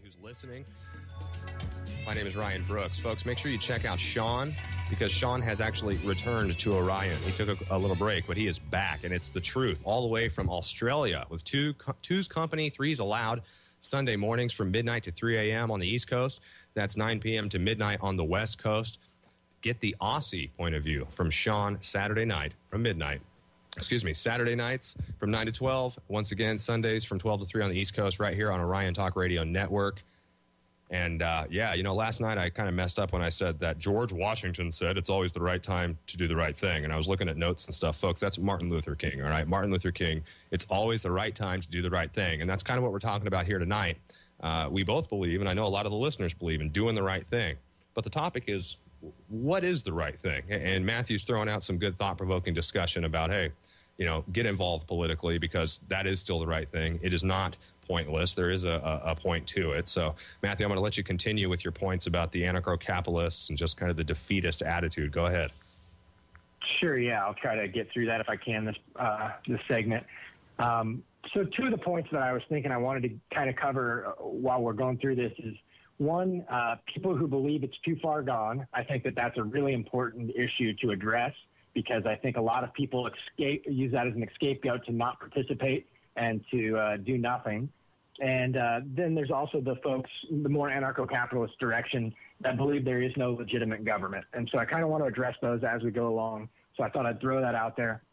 who's listening. My name is Ryan Brooks. Folks, make sure you check out Sean, because Sean has actually returned to Orion. He took a little break, but he is back, and it's the truth, all the way from Australia, with two's company, three's allowed, Sunday mornings from midnight to 3 a.m. on the East Coast. That's 9 p.m. to midnight on the West Coast. Get the Aussie point of view from Sean Saturday nights from 9 to 12. Once again, Sundays from 12 to 3 on the East Coast, right here on Orion Talk Radio Network. And, last night I kind of messed up when I said that George Washington said it's always the right time to do the right thing. And I was looking at notes and stuff. Folks, that's Martin Luther King, all right? Martin Luther King, it's always the right time to do the right thing. And that's kind of what we're talking about here tonight. We both believe, and I know a lot of the listeners believe, in doing the right thing. But the topic is, what is the right thing? And Matthew's throwing out some good thought-provoking discussion about, hey, get involved politically, because that is still the right thing. It is not pointless. There is a point to it. So, Matthew, I'm going to let you continue with your points about the anarcho-capitalists and just kind of the defeatist attitude. Go ahead. Sure, yeah. I'll try to get through that if I can this segment. So two of the points that I was thinking I wanted to kind of cover while we're going through this is, one, people who believe it's too far gone. I think that that's a really important issue to address, because I think a lot of people use that as an scapegoat to not participate and to do nothing. And then there's also the folks, the more anarcho-capitalist direction, that believe there is no legitimate government. And so I kind of want to address those as we go along. So I thought I'd throw that out there.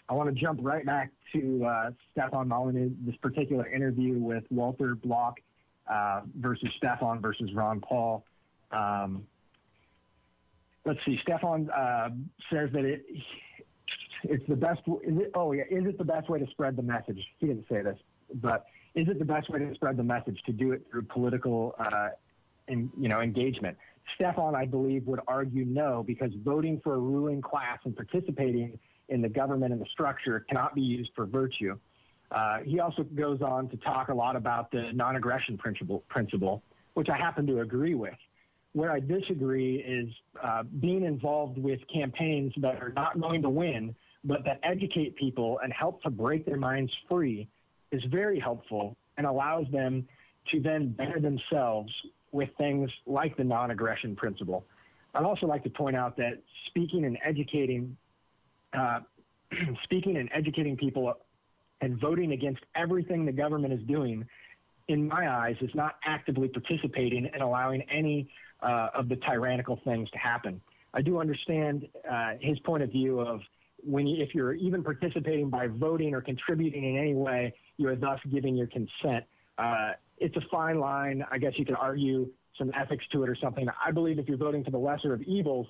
I want to jump right back to Stefan Molyneux, this particular interview with Walter Block versus Stefan versus Ron Paul. Let's see. Stefan says that it's the best. Is it the best way to spread the message? He didn't say this, but is it the best way to spread the message to do it through political, engagement? Stefan, I believe, would argue no, because voting for a ruling class and participating in the government and the structure cannot be used for virtue. He also goes on to talk a lot about the non-aggression principle, which I happen to agree with. Where I disagree is being involved with campaigns that are not going to win, but that educate people and help to break their minds free is very helpful and allows them to then better themselves with things like the non-aggression principle. I'd also like to point out that speaking and educating people and voting against everything the government is doing, in my eyes, is not actively participating and allowing any of the tyrannical things to happen. I do understand his point of view of if you're even participating by voting or contributing in any way, you are thus giving your consent. It's a fine line. I guess you could argue some ethics to it or something. I believe if you're voting for the lesser of evils,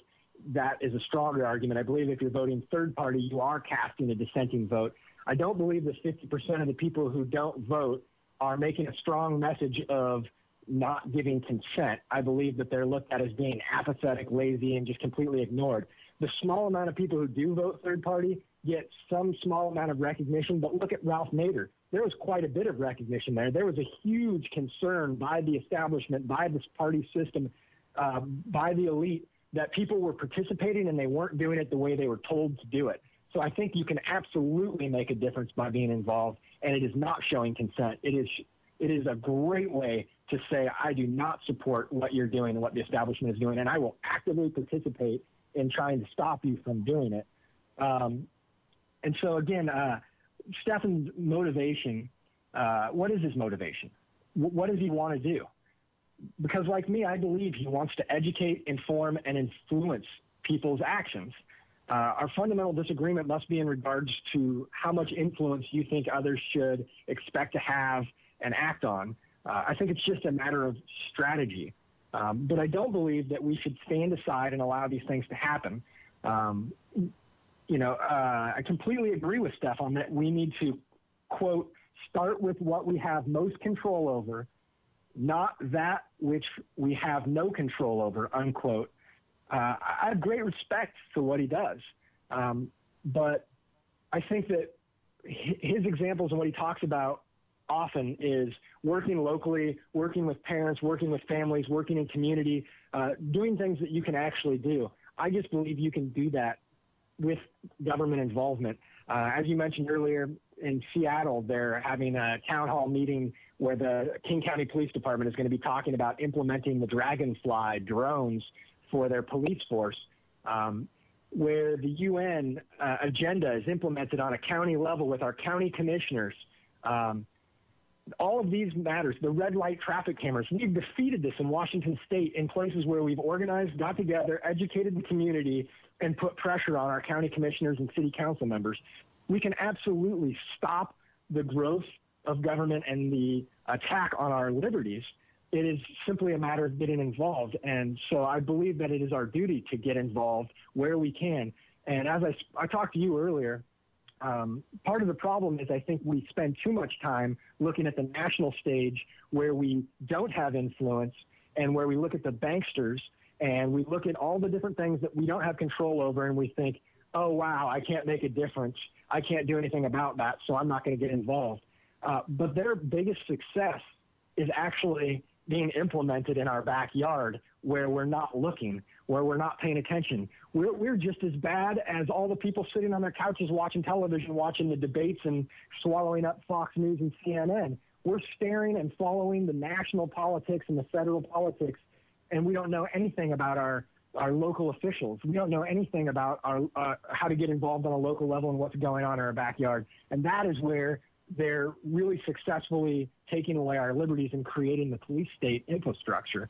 that is a stronger argument. I believe if you're voting third party, you are casting a dissenting vote. I don't believe that 50% of the people who don't vote are making a strong message of not giving consent. I believe that they're looked at as being apathetic, lazy, and just completely ignored. The small amount of people who do vote third party get some small amount of recognition, but look at Ralph Nader. There was quite a bit of recognition there. There was a huge concern by the establishment, by this party system, by the elite, that people were participating and they weren't doing it the way they were told to do it. So I think you can absolutely make a difference by being involved, and it is not showing consent. It is a great way to say, I do not support what you're doing and what the establishment is doing, and I will actively participate in trying to stop you from doing it. And so, again, Stefan's motivation, what is his motivation? What does he want to do? Because like me, I believe he wants to educate, inform, and influence people's actions. Our fundamental disagreement must be in regards to how much influence you think others should expect to have and act on. I think it's just a matter of strategy. But I don't believe that we should stand aside and allow these things to happen. I completely agree with Stefan that we need to, quote, start with what we have most control over, not that which we have no control over, unquote. I have great respect for what he does. But I think that his examples and what he talks about often is working locally, working with parents, working with families, working in community, doing things that you can actually do. I just believe you can do that with government involvement. As you mentioned earlier, in Seattle, they're having a town hall meeting where the King County Police Department is going to be talking about implementing the Dragonfly drones for their police force, where the UN agenda is implemented on a county level with our county commissioners. All of these matters, the red light traffic cameras, we've defeated this in Washington State in places where we've organized, got together, educated the community, and put pressure on our county commissioners and city council members. We can absolutely stop the growth of government and the attack on our liberties. It is simply a matter of getting involved. And so I believe that it is our duty to get involved where we can. And as I talked to you earlier, part of the problem is I think we spend too much time looking at the national stage where we don't have influence and where we look at the banksters and we look at all the different things that we don't have control over and we think, oh, wow, I can't make a difference. I can't do anything about that, so I'm not going to get involved. But their biggest success is actually being implemented in our backyard where we're not looking, where we're not paying attention. We're just as bad as all the people sitting on their couches watching television, watching the debates and swallowing up Fox News and CNN. We're staring and following the national politics and the federal politics, and we don't know anything about our local officials. We don't know anything about how to get involved on a local level and what's going on in our backyard. And that is where they're really successfully taking away our liberties and creating the police state infrastructure.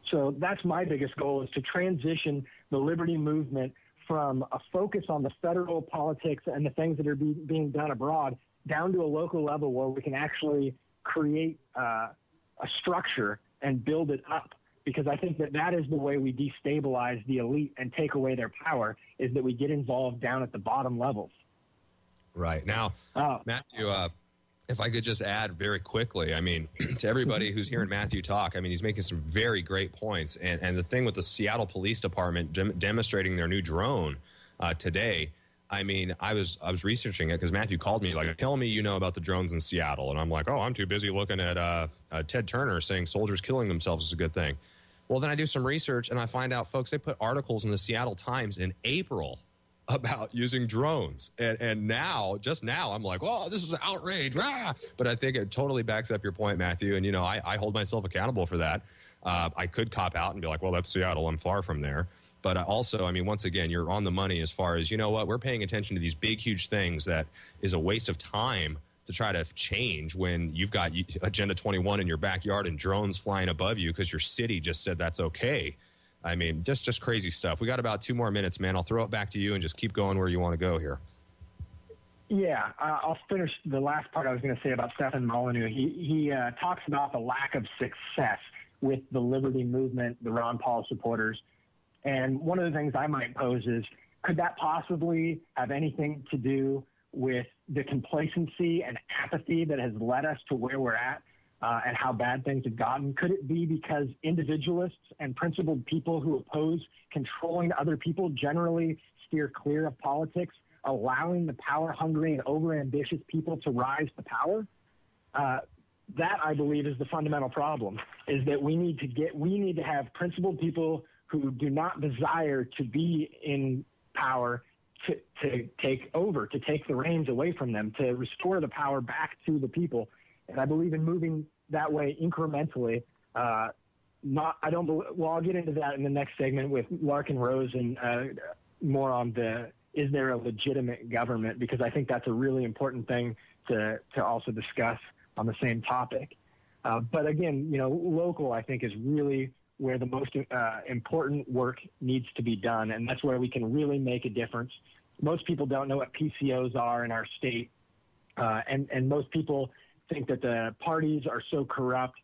So that's my biggest goal, is to transition the liberty movement from a focus on the federal politics and the things that are being done abroad down to a local level where we can actually create a structure and build it up. Because I think that is the way we destabilize the elite and take away their power, is that we get involved down at the bottom levels. Right. Now, Matthew, if I could just add very quickly, I mean, to everybody who's hearing Matthew talk, I mean, he's making some very great points. And the thing with the Seattle Police Department demonstrating their new drone today, I mean, I was researching it because Matthew called me like, tell me you know about the drones in Seattle. And I'm like, oh, I'm too busy looking at Ted Turner saying soldiers killing themselves is a good thing. Well, then I do some research and I find out, folks, they put articles in the Seattle Times in April about using drones. And now, just now, I'm like, oh, this is an outrage. Ah! But I think it totally backs up your point, Matthew. And, you know, I hold myself accountable for that. I could cop out and be like, well, that's Seattle. I'm far from there. But also, I mean, once again, you're on the money as far as, you know what, we're paying attention to these big, huge things that is a waste of time to try to change when you've got Agenda 21 in your backyard and drones flying above you because your city just said that's okay. I mean, just crazy stuff. We got about 2 more minutes, man. I'll throw it back to you and just keep going where you want to go here. Yeah, I'll finish the last part I was going to say about Stephen Molyneux. He talks about the lack of success with the liberty movement, the Ron Paul supporters. And one of the things I might pose is, could that possibly have anything to do with the complacency and apathy that has led us to where we're at and how bad things have gotten? Could it be because individualists and principled people who oppose controlling other people generally steer clear of politics, allowing the power-hungry and overambitious people to rise to power? That, I believe, is the fundamental problem, is that we need to have principled people who do not desire to be in power to take over, to take the reins away from them, to restore the power back to the people. And I believe in moving that way incrementally. I'll get into that in the next segment with Larkin Rose and more on is there a legitimate government? Because I think that's a really important thing to also discuss on the same topic. But again, you know, local, I think, is really where the most important work needs to be done, and that's where we can really make a difference. Most people don't know what PCOs are in our state, and most people think that the parties are so corrupt,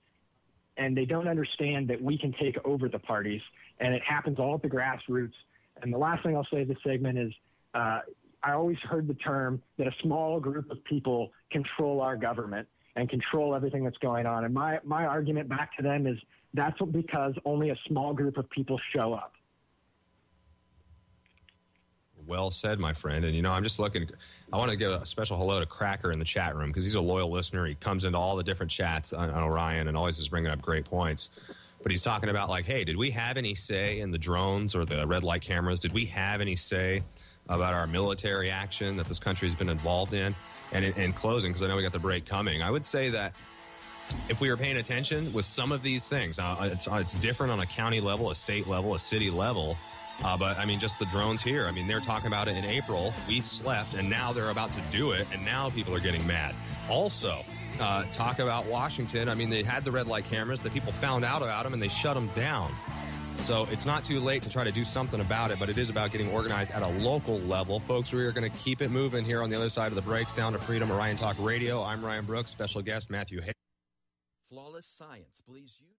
and they don't understand that we can take over the parties, and it happens all at the grassroots. And the last thing I'll say this segment is I always heard the term that a small group of people control our government and control everything that's going on. And my argument back to them is that's because only a small group of people show up. Well said, my friend. And, you know, I'm just looking. I want to give a special hello to Cracker in the chat room because he's a loyal listener. He comes into all the different chats on Orion and always is bringing up great points. But he's talking about, like, hey, did we have any say in the drones or the red light cameras? Did we have any say about our military action that this country has been involved in. And in closing, because I know we got the break coming, I would say that if we were paying attention with some of these things, it's different on a county level, a state level, a city level. But, I mean, just the drones here. I mean, they're talking about it in April. We slept, and now they're about to do it, and now people are getting mad. Also, talk about Washington. I mean, they had the red light cameras. The people found out about them, and they shut them down. So it's not too late to try to do something about it, but it is about getting organized at a local level. Folks, we are going to keep it moving here on the other side of the break. Sound of Freedom, Orion Talk Radio. I'm Ryan Brooks, special guest Matthew Hayward. Flawless Science believes you.